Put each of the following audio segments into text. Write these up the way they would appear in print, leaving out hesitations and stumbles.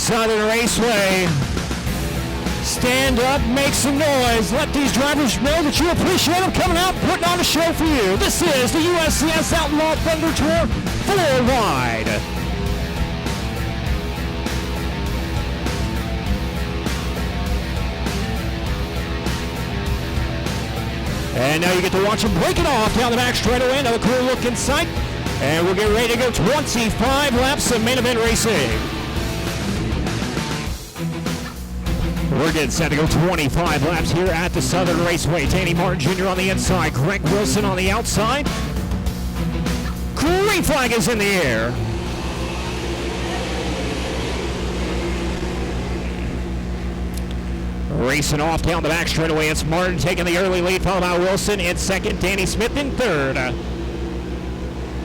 Southern Raceway. Stand up, make some noise. Let these drivers know that you appreciate them coming out, putting on a show for you. This is the USCS Outlaw Thunder Tour 4 wide. And now you get to watch them break it off down the back straightaway. Another cool looking sight. And we'll get ready to go 25 laps of main event racing. We're getting set to go 25 laps here at the Southern Raceway. Danny Martin Jr. on the inside, Greg Wilson on the outside. Green flag is in the air. Racing off down the back straightaway. It's Martin taking the early lead, followed by Wilson in second, Danny Smith in third.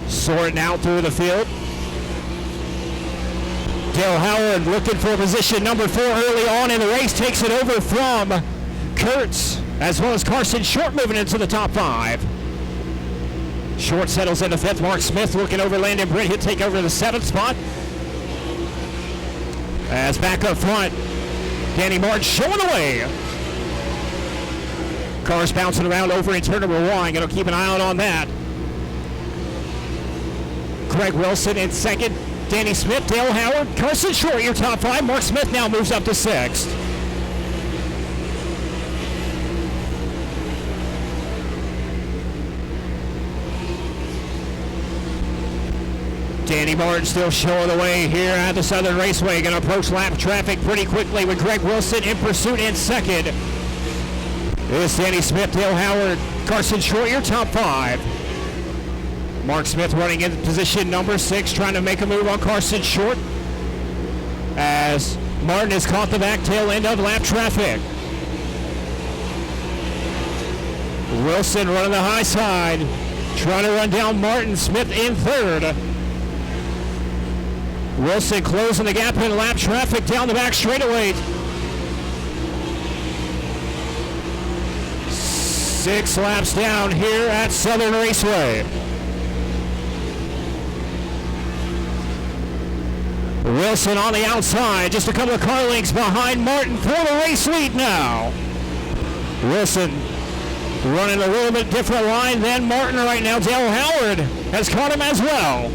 Sorting out through the field. Dale Howard looking for position number 4 early on in the race. Takes it over from Kurtz, as well as Carson Short moving into the top 5. Short settles into 5th. Mark Smith looking over Landon Britt. He'll take over the 7th spot. As back up front, Danny Martin showing the way. Cars bouncing around over in turn number 1. Going to keep an eye out on that. Greg Wilson in second. Danny Smith, Dale Howard, Carson Short, your top 5. Mark Smith now moves up to 6th. Danny Martin still showing the way here at the Southern Raceway. Going to approach lap traffic pretty quickly with Greg Wilson in pursuit in second. It's Danny Smith, Dale Howard, Carson Short, your top 5. Mark Smith running in position number 6, trying to make a move on Carson Short, as Martin has caught the back tail end of lap traffic. Wilson running the high side, trying to run down Martin. Smith in third. Wilson closing the gap in lap traffic down the back straightaway. 6 laps down here at Southern Raceway. Wilson on the outside, just a couple of car lengths behind Martin for the race lead now. Wilson running a little bit different line than Martin right now. Dale Howard has caught him as well.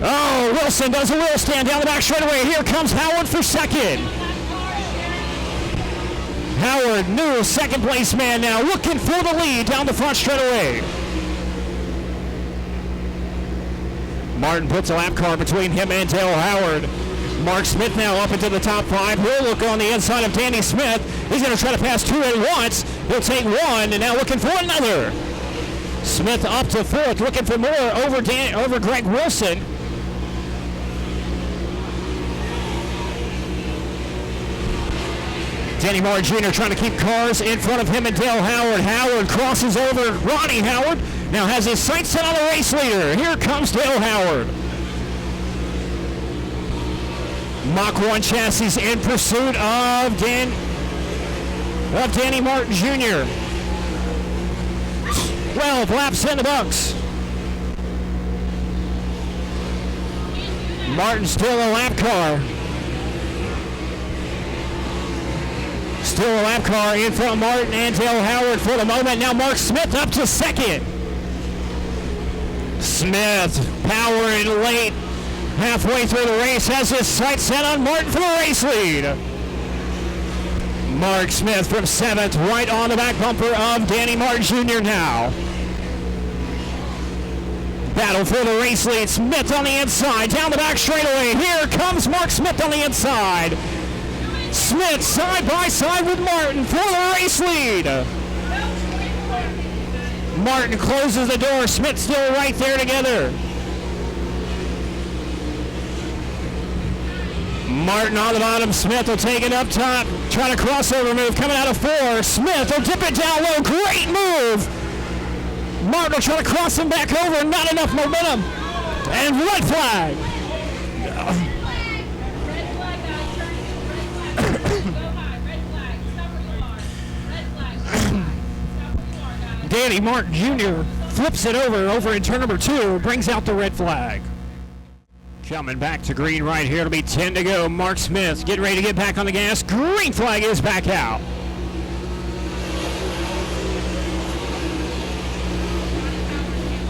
Oh, Wilson does a wheel stand down the back straightaway. Here comes Howard for second. Howard, new second place man now, looking for the lead down the front straightaway. Martin puts a lap car between him and Dale Howard. Mark Smith now up into the top 5. He'll look on the inside of Danny Smith. He's going to try to pass 2 at once. He'll take 1 and now looking for another. Smith up to 4th, looking for more over Greg Wilson. Danny Martin Jr. trying to keep cars in front of him and Dale Howard. Howard crosses over Ronnie Howard. Now has his sights set on the race leader. Here comes Dale Howard. Mach 1 chassis in pursuit of Danny Martin Jr. 12 laps in the books. Martin still a lap car. Still a lap car in front of Martin and Dale Howard for the moment. Now Mark Smith up to second. Smith powering late, halfway through the race, has his sights set on Martin for the race lead. Mark Smith from 7th, right on the back bumper of Danny Martin Jr. now. Battle for the race lead. Smith on the inside, down the back straightaway. Here comes Mark Smith on the inside. Smith side by side with Martin for the race lead. Martin closes the door. Smith still right there together. Martin on the bottom. Smith will take it up top. Trying to crossover move coming out of 4. Smith will dip it down low. Great move. Martin will try to cross him back over. Not enough momentum. And red flag. Danny Martin Jr. flips it over in turn number 2, brings out the red flag. Coming back to green right here. It'll be 10 to go. Mark Smith getting ready to get back on the gas. Green flag is back out.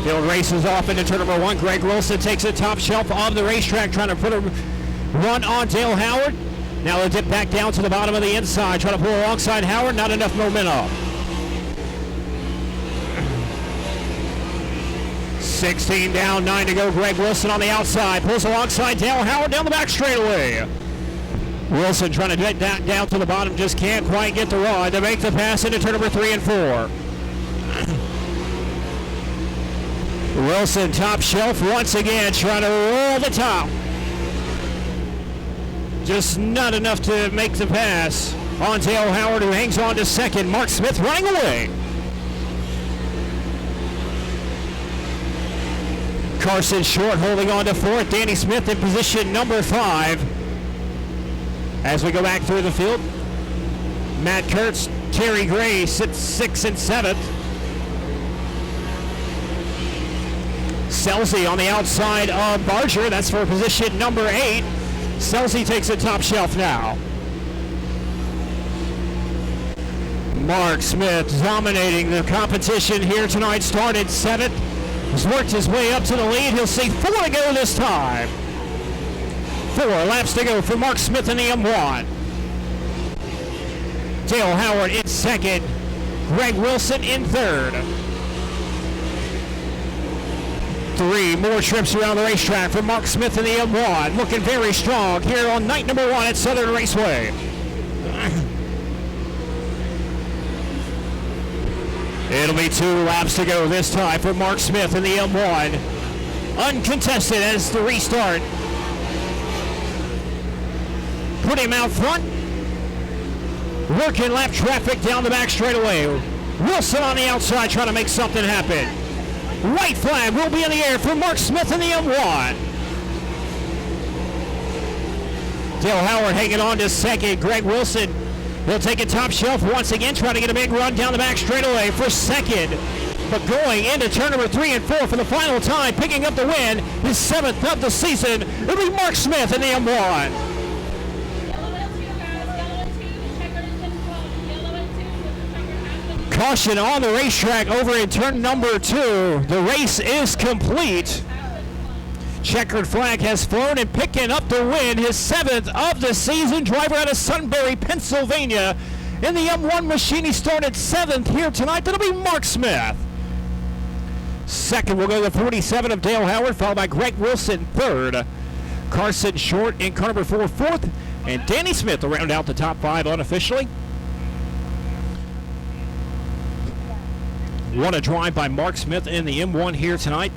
Field races off into turn number 1. Greg Wilson takes the top shelf of the racetrack, trying to put a run on Dale Howard. Now they'll dip back down to the bottom of the inside, trying to pull alongside Howard. Not enough momentum. 16 down, 9 to go. Greg Wilson on the outside, pulls alongside Dale Howard down the back straightaway. Wilson trying to get that down to the bottom, just can't quite get the rod to make the pass into turn number 3 and 4. Wilson top shelf once again, trying to roll the top. Just not enough to make the pass on Dale Howard, who hangs on to second. Mark Smith running away. Carson Short holding on to fourth. Danny Smith in position number 5. As we go back through the field, Matt Kurtz, Terry Gray sits 6th and 7th. Selzy on the outside of Barger. That's for position number 8. Selzy takes the top shelf now. Mark Smith dominating the competition here tonight. Started 7th. Has worked his way up to the lead. He'll see 4 to go this time. 4 laps to go for Mark Smith in the M1. Dale Howard in 2nd. Greg Wilson in 3rd. 3 more trips around the racetrack for Mark Smith in the M1. Looking very strong here on night number 1 at Southern Raceway. It'll be 2 laps to go this time for Mark Smith in the M1. Uncontested as the restart. Put him out front. Working lap traffic down the back straightaway. Wilson on the outside trying to make something happen. White flag will be in the air for Mark Smith in the M1. Dale Howard hanging on to second. Greg Wilson will take a top shelf once again, trying to get a big run down the back straightaway for second. But going into turn number 3 and 4 for the final time, picking up the win, his 7th of the season, it'll be Mark Smith in the M1. Caution on the racetrack over in turn number 2. The race is complete. Checkered flag has flown, and picking up the win, his 7th of the season, driver out of Sunbury, Pennsylvania. In the M1 machine, he started 7th here tonight. That'll be Mark Smith. Second will go to 47 of Dale Howard, followed by Greg Wilson, 3rd. Carson Short in car number 4, 4th. And Danny Smith will round out the top 5 unofficially. What a drive by Mark Smith in the M1 here tonight.